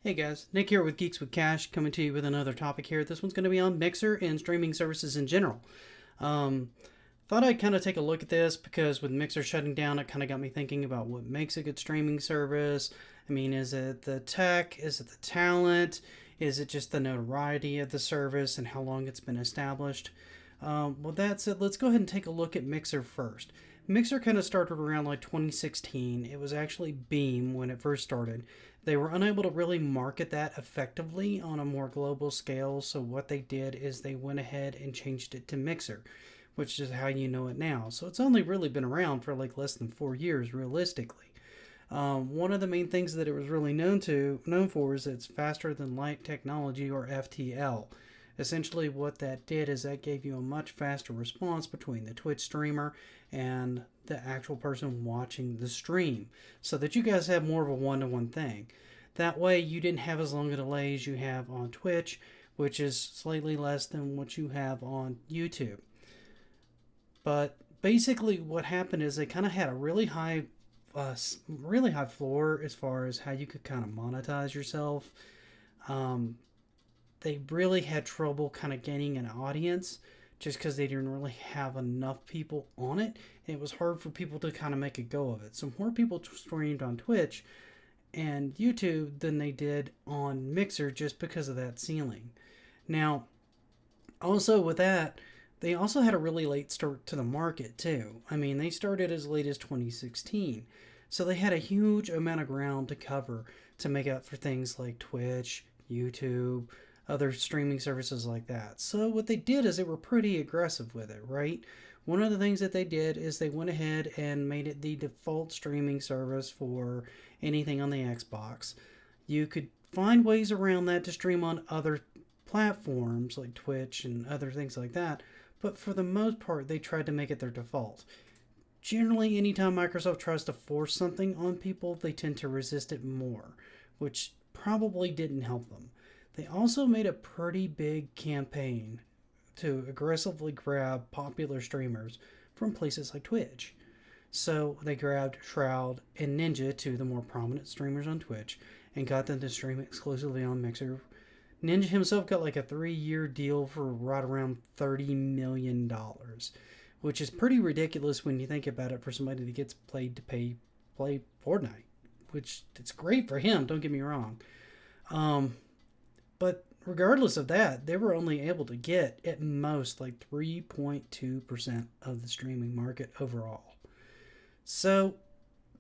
Hey guys, Nick here with Geeks with Cash, coming to you with another topic here. This one's going to be on Mixer and streaming services in general. Um, Thought I'd kind of take a look at this because with Mixer shutting down, it kind of got me thinking about what makes a good streaming service. I mean, is it the tech? Is it the talent? Is it just the notoriety of the service and how long it's been established? Well, that's it. Let's go ahead and take a look at Mixer first. Mixer kind of started around like 2016. It was actually Beam when it first started. They were unable to really market that effectively on a more global scale, so what they did is they went ahead and changed it to Mixer, which is how you know it now. So it's only really been around for like less than 4 years, realistically. One of the main things that it was really known for is its faster than light technology, or FTL. Essentially, what that did is that gave you a much faster response between the Twitch streamer and the actual person watching the stream, so that you guys have more of a one-to-one thing. That way, you didn't have as long a delay as you have on Twitch, which is slightly less than what you have on YouTube. But basically, what happened is they kind of had a really high floor as far as how you could kind of monetize yourself. Um, they really had trouble kind of gaining an audience just because they didn't really have enough people on it. And it was hard for people to kind of make a go of it. So more people streamed on Twitch and YouTube than they did on Mixer just because of that ceiling. Now, also with that, they also had a really late start to the market too. I mean, they started as late as 2016. So they had a huge amount of ground to cover to make up for things like Twitch, YouTube, other streaming services like that. So what they did is they were pretty aggressive with it, right? One of the things that they did is they went ahead and made it the default streaming service for anything on the Xbox. You could find ways around that to stream on other platforms like Twitch and other things like that, but for the most part, they tried to make it their default. Generally, anytime Microsoft tries to force something on people, they tend to resist it more, which probably didn't help them. They also made a pretty big campaign to aggressively grab popular streamers from places like Twitch. So they grabbed Shroud and Ninja, two of the more prominent streamers on Twitch, and got them to stream exclusively on Mixer. Ninja himself got like a 3-year deal for right around $30 million, which is pretty ridiculous when you think about it for somebody that gets paid to play Fortnite, which it's great for him, don't get me wrong. But regardless of that, they were only able to get at most like 3.2% of the streaming market overall. So,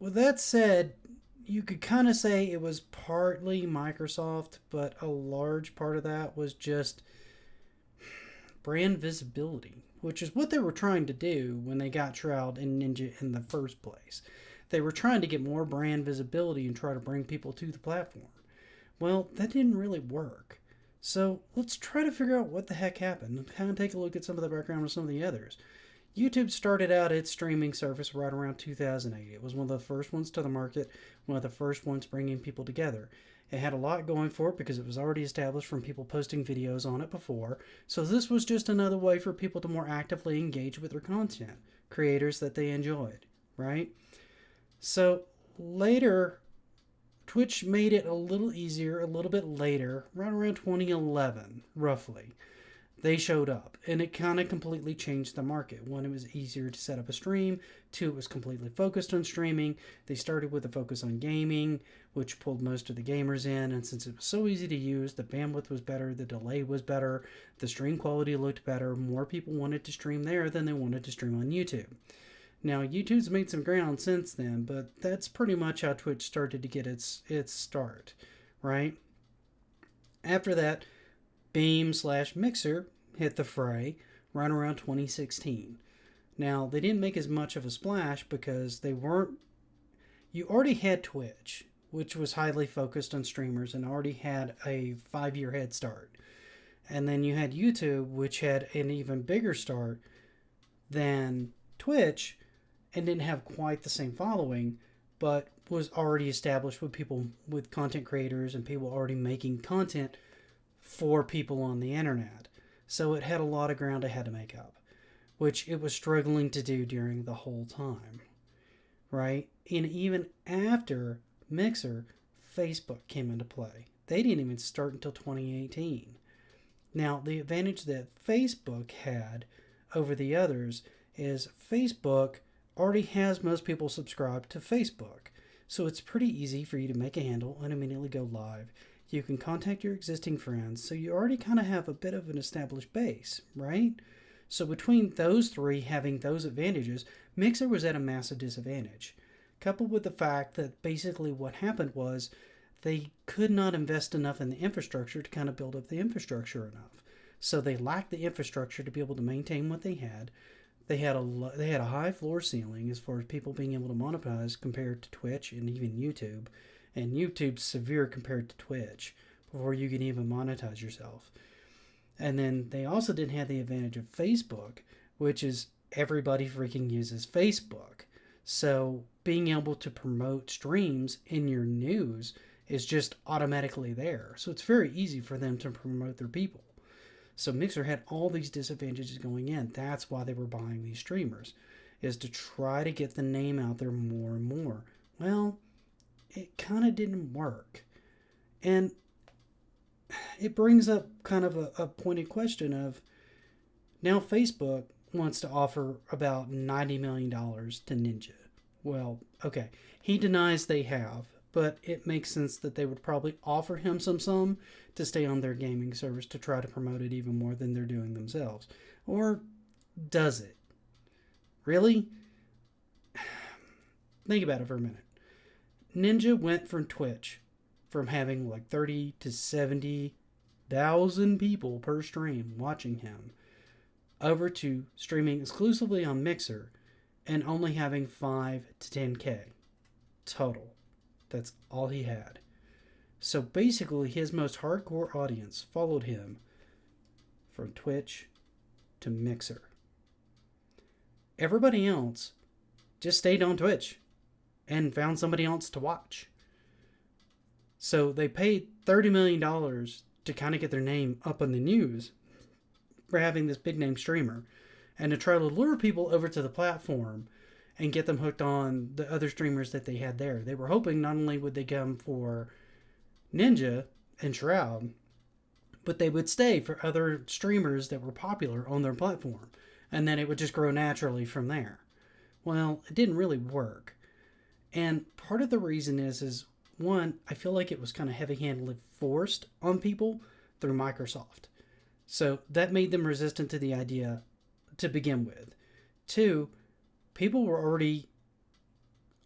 with that said, you could kind of say it was partly Microsoft, but a large part of that was just brand visibility, which is what they were trying to do when they got Shroud and Ninja in the first place. They were trying to get more brand visibility and try to bring people to the platform. Well, that didn't really work. So let's try to figure out what the heck happened and kind of take a look at some of the background of some of the others. YouTube started out its streaming service right around 2008. It was one of the first ones to the market, one of the first ones bringing people together. It had a lot going for it because it was already established from people posting videos on it before, so this was just another way for people to more actively engage with their content, creators that they enjoyed, right? So later, Twitch made it a little easier a little bit later, right around 2011, roughly. They showed up, and it kind of completely changed the market. One, it was easier to set up a stream. Two, it was completely focused on streaming. They started with a focus on gaming, which pulled most of the gamers in, and since it was so easy to use, the bandwidth was better, the delay was better, the stream quality looked better, more people wanted to stream there than they wanted to stream on YouTube. Now, YouTube's made some ground since then, but that's pretty much how Twitch started to get its start, right? After that, Beam/Mixer hit the fray right around 2016. Now, they didn't make as much of a splash because you already had Twitch, which was highly focused on streamers and already had a 5-year head start. And then you had YouTube, which had an even bigger start than Twitch and didn't have quite the same following, but was already established with people, with content creators and people already making content for people on the internet. So it had a lot of ground it had to make up, which it was struggling to do during the whole time, right? And even after Mixer, Facebook came into play. they didn't even start until 2018. Now, the advantage that Facebook had over the others is Facebook already has most people subscribed to Facebook. So it's pretty easy for you to make a handle and immediately go live. You can contact your existing friends, so you already kind of have a bit of an established base, right? So between those three having those advantages, Mixer was at a massive disadvantage. Coupled with the fact that basically what happened was they could not invest enough in the infrastructure to kind of build up the infrastructure enough. So they lacked the infrastructure to be able to maintain what they had. They had a high floor ceiling as far as people being able to monetize compared to Twitch and even YouTube. And YouTube's severe compared to Twitch before you can even monetize yourself. And then they also didn't have the advantage of Facebook, which is everybody freaking uses Facebook. So being able to promote streams in your news is just automatically there. So it's very easy for them to promote their people. So Mixer had all these disadvantages going in. That's why they were buying these streamers, is to try to get the name out there more and more. Well, it kind of didn't work. And it brings up kind of a pointed question of, now Facebook wants to offer about $90 million to Ninja. Well, okay, he denies they have, but it makes sense that they would probably offer him some sum to stay on their gaming service to try to promote it even more than they're doing themselves. Or does it? Really? Think about it for a minute. Ninja went from Twitch from having like 30 to 70,000 people per stream watching him over to streaming exclusively on Mixer and only having 5 to 10K total. That's all he had. So basically, his most hardcore audience followed him from Twitch to Mixer. Everybody else just stayed on Twitch and found somebody else to watch. So they paid $30 million to kind of get their name up in the news for having this big name streamer and to try to lure people over to the platform and get them hooked on the other streamers that they had there. They were hoping not only would they come for Ninja and Shroud, but they would stay for other streamers that were popular on their platform. And then it would just grow naturally from there. Well, it didn't really work. And part of the reason is one, I feel like it was kind of heavy-handedly forced on people through Microsoft. So that made them resistant to the idea to begin with. Two, people were already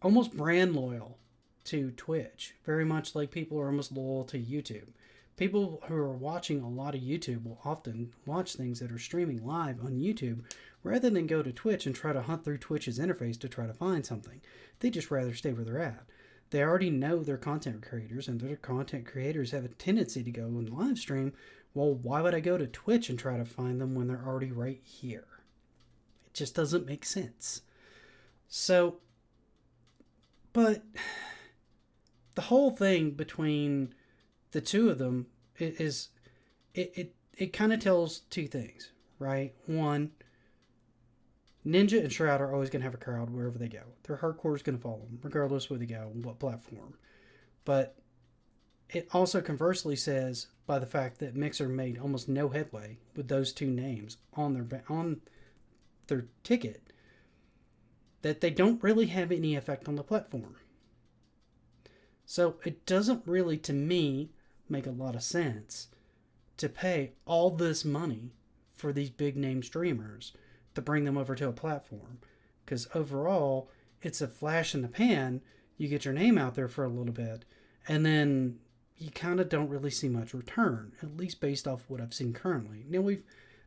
almost brand loyal to Twitch, very much like people are almost loyal to YouTube. People who are watching a lot of YouTube will often watch things that are streaming live on YouTube rather than go to Twitch and try to hunt through Twitch's interface to try to find something. They just rather stay where they're at. They already know they're content creators, and their content creators have a tendency to go and live stream. Well, why would I go to Twitch and try to find them when they're already right here? It just doesn't make sense. So, but the whole thing between the two of them is it kind of tells two things, right? One, Ninja and Shroud are always going to have a crowd wherever they go. Their hardcore is going to follow them, regardless where they go and what platform. But it also conversely says, by the fact that Mixer made almost no headway with those two names on their ticket, that they don't really have any effect on the platform. So it doesn't really, to me, make a lot of sense to pay all this money for these big name streamers to bring them over to a platform. Because overall, it's a flash in the pan. You get your name out there for a little bit, and then you kind of don't really see much return, at least based off what I've seen currently. Now,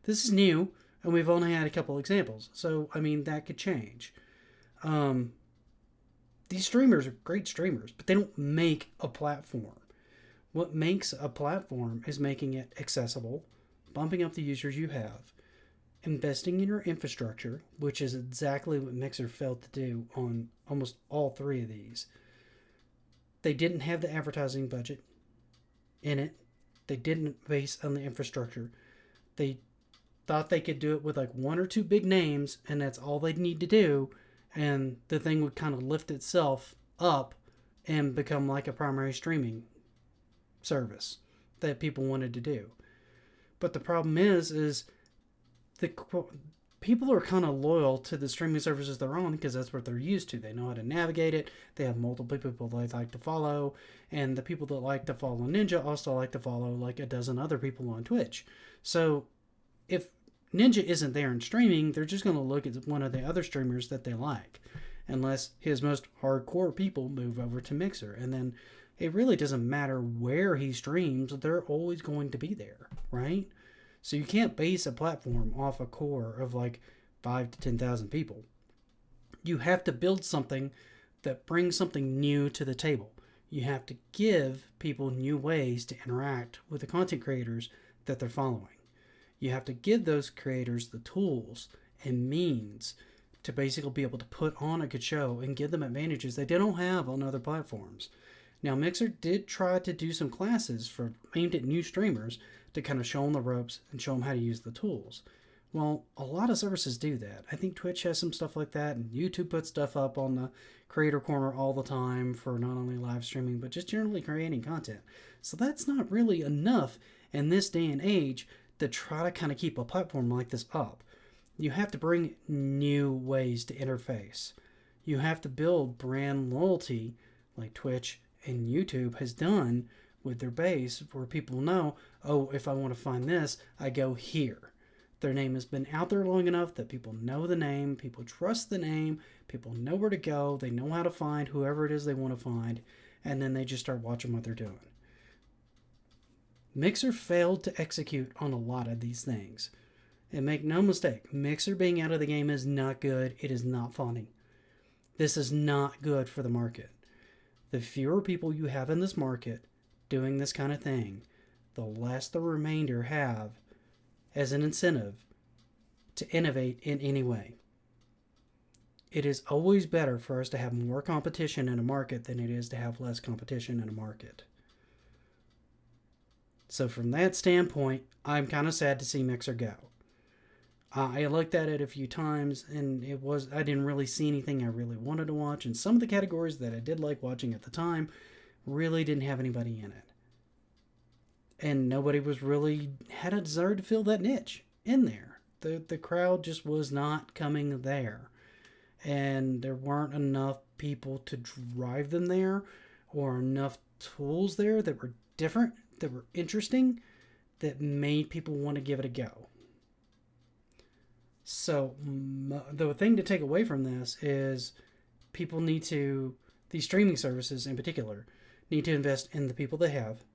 this is new, and we've only had a couple examples. So, I mean, that could change. These streamers are great streamers, but they don't make a platform. What makes a platform is making it accessible, bumping up the users you have, investing in your infrastructure, which is exactly what Mixer failed to do on almost all three of these. They didn't have the advertising budget in it. They didn't base on the infrastructure. They thought they could do it with like one or two big names, and that's all they'd need to do, and the thing would kind of lift itself up and become like a primary streaming service that people wanted to do. But the problem is the people are kind of loyal to the streaming services they're on because that's what they're used to. They know how to navigate it. They have multiple people they like to follow, and the people that like to follow Ninja also like to follow like a dozen other people on Twitch. So if Ninja isn't there in streaming, they're just going to look at one of the other streamers that they like, unless his most hardcore people move over to Mixer. And then it really doesn't matter where he streams, they're always going to be there, right? So you can't base a platform off a core of like 5 to 10,000 people. You have to build something that brings something new to the table. You have to give people new ways to interact with the content creators that they're following. You have to give those creators the tools and means to basically be able to put on a good show and give them advantages they don't have on other platforms. Now, Mixer did try to do some classes aimed at new streamers to kind of show them the ropes and show them how to use the tools. Well, a lot of services do that. I think Twitch has some stuff like that, and YouTube puts stuff up on the Creator Corner all the time for not only live streaming, but just generally creating content. So that's not really enough in this day and age to try to kind of keep a platform like this up. You have to bring new ways to interface. You have to build brand loyalty like Twitch and YouTube has done with their base, where people know, oh, if I want to find this, I go here. Their name has been out there long enough that people know the name, people trust the name, people know where to go, they know how to find whoever it is they want to find, and then they just start watching what they're doing. Mixer failed to execute on a lot of these things. And make no mistake, Mixer being out of the game is not good. It is not funny. This is not good for the market. The fewer people you have in this market doing this kind of thing, the less the remainder have as an incentive to innovate in any way. It is always better for us to have more competition in a market than it is to have less competition in a market. So from that standpoint, I'm kind of sad to see Mixer go. I looked at it a few times, and I didn't really see anything I really wanted to watch, and some of the categories that I did like watching at the time really didn't have anybody in it. And nobody had a desire to fill that niche in there. The crowd just was not coming there. And there weren't enough people to drive them there, or enough tools there that were different, that were interesting, that made people want to give it a go. So the thing to take away from this is people these streaming services in particular, need to invest in the people they have.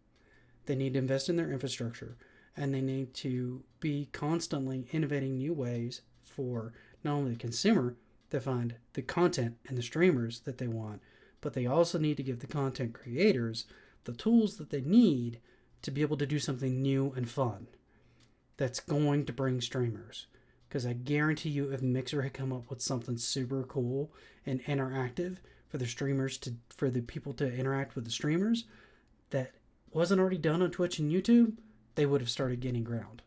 They need to invest in their infrastructure, and they need to be constantly innovating new ways for not only the consumer to find the content and the streamers that they want, but they also need to give the content creators the tools that they need to be able to do something new and fun that's going to bring streamers. Because I guarantee you, if Mixer had come up with something super cool and interactive for the people to interact with the streamers that wasn't already done on Twitch and YouTube, they would have started gaining ground.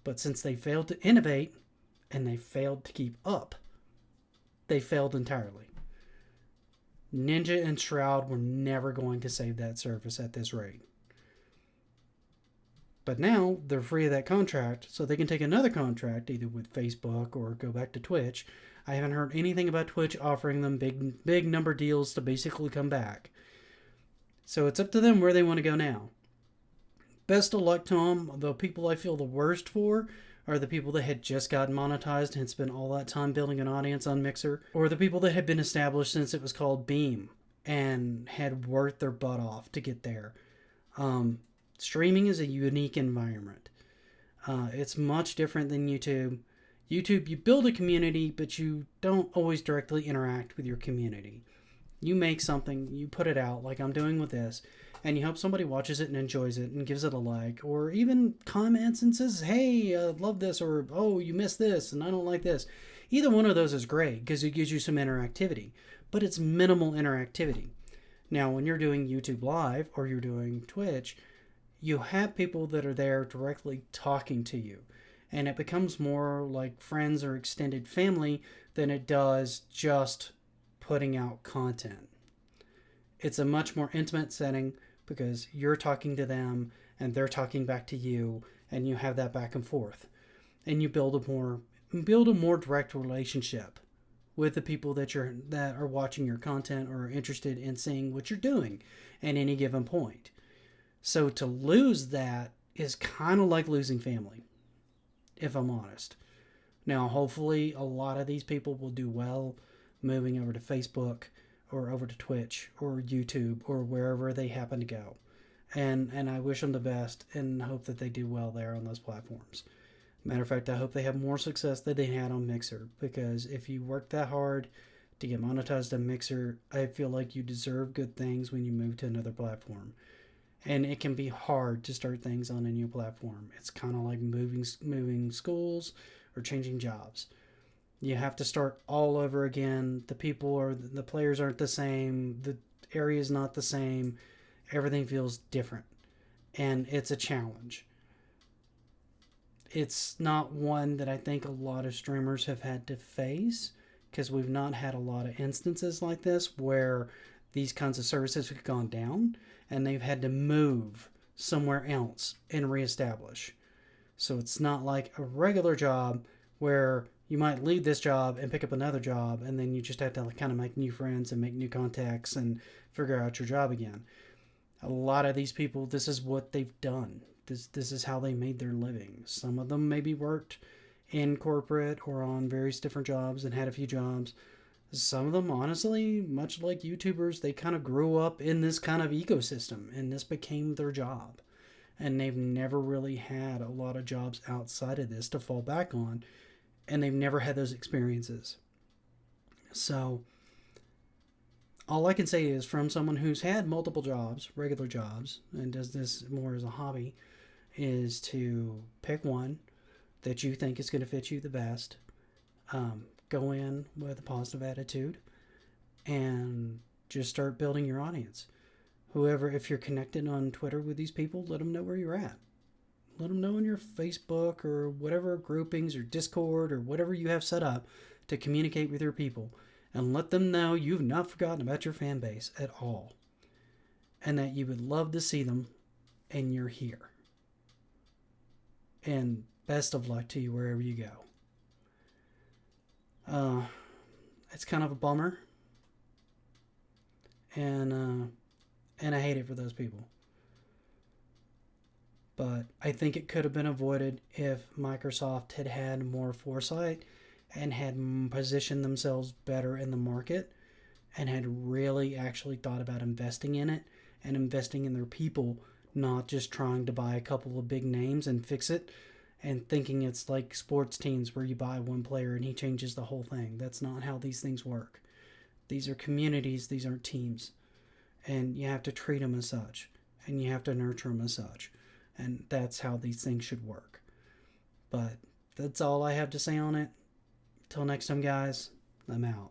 But since they failed to innovate and they failed to keep up, they failed entirely. Ninja and Shroud were never going to save that service at this rate. But now they're free of that contract, so they can take another contract either with Facebook or go back to Twitch. I haven't heard anything about Twitch offering them big number deals to basically come back. So it's up to them where they want to go now. Best of luck to them. The people I feel the worst for are the people that had just gotten monetized and had spent all that time building an audience on Mixer, or the people that had been established since it was called Beam and had worked their butt off to get there. Streaming is a unique environment. It's much different than YouTube. YouTube, you build a community, but you don't always directly interact with your community. You make something, you put it out, like I'm doing with this, and you hope somebody watches it and enjoys it and gives it a like, or even comments and says, hey, I love this, or oh, you missed this, and I don't like this. Either one of those is great, because it gives you some interactivity, but it's minimal interactivity. Now, when you're doing YouTube Live, or you're doing Twitch, you have people that are there directly talking to you, and it becomes more like friends or extended family than it does just putting out content. It's a much more intimate setting because you're talking to them and they're talking back to you, and you have that back and forth, and you build a more direct relationship with the people that are watching your content or are interested in seeing what you're doing at any given point. So to lose that is kind of like losing family, if I'm honest. Now, hopefully, a lot of these people will do well moving over to Facebook or over to Twitch or YouTube or wherever they happen to go. And I wish them the best and hope that they do well there on those platforms. Matter of fact, I hope they have more success than they had on Mixer, because if you work that hard to get monetized on Mixer, I feel like you deserve good things when you move to another platform. And it can be hard to start things on a new platform. It's kind of like moving schools or changing jobs. You have to start all over again. The players aren't the same. The area is not the same. Everything feels different, and it's a challenge. It's not one that I think a lot of streamers have had to face, because we've not had a lot of instances like this where these kinds of services have gone down and they've had to move somewhere else and reestablish. So it's not like a regular job where you might leave this job and pick up another job, and then you just have to kind of make new friends and make new contacts and figure out your job again. A lot of these people, this is what they've done. This is how they made their living. Some of them maybe worked in corporate or on various different jobs and had a few jobs. Some of them, honestly, much like YouTubers, they kind of grew up in this kind of ecosystem, and this became their job. And they've never really had a lot of jobs outside of this to fall back on, and they've never had those experiences. So all I can say is, from someone who's had multiple jobs, regular jobs, and does this more as a hobby, is to pick one that you think is going to fit you the best. Go in with a positive attitude and just start building your audience. If you're connected on Twitter with these people, let them know where you're at. Let them know in your Facebook or whatever groupings or Discord or whatever you have set up to communicate with your people, and let them know you've not forgotten about your fan base at all, and that you would love to see them and you're here. And best of luck to you wherever you go. It's kind of a bummer, and I hate it for those people. But I think it could have been avoided if Microsoft had had more foresight and had positioned themselves better in the market and had really actually thought about investing in it and investing in their people, not just trying to buy a couple of big names and fix it and thinking it's like sports teams where you buy one player and he changes the whole thing. That's not how these things work. These are communities, these aren't teams. And you have to treat them as such, and you have to nurture them as such. And that's how these things should work. But that's all I have to say on it. Till next time, guys, I'm out.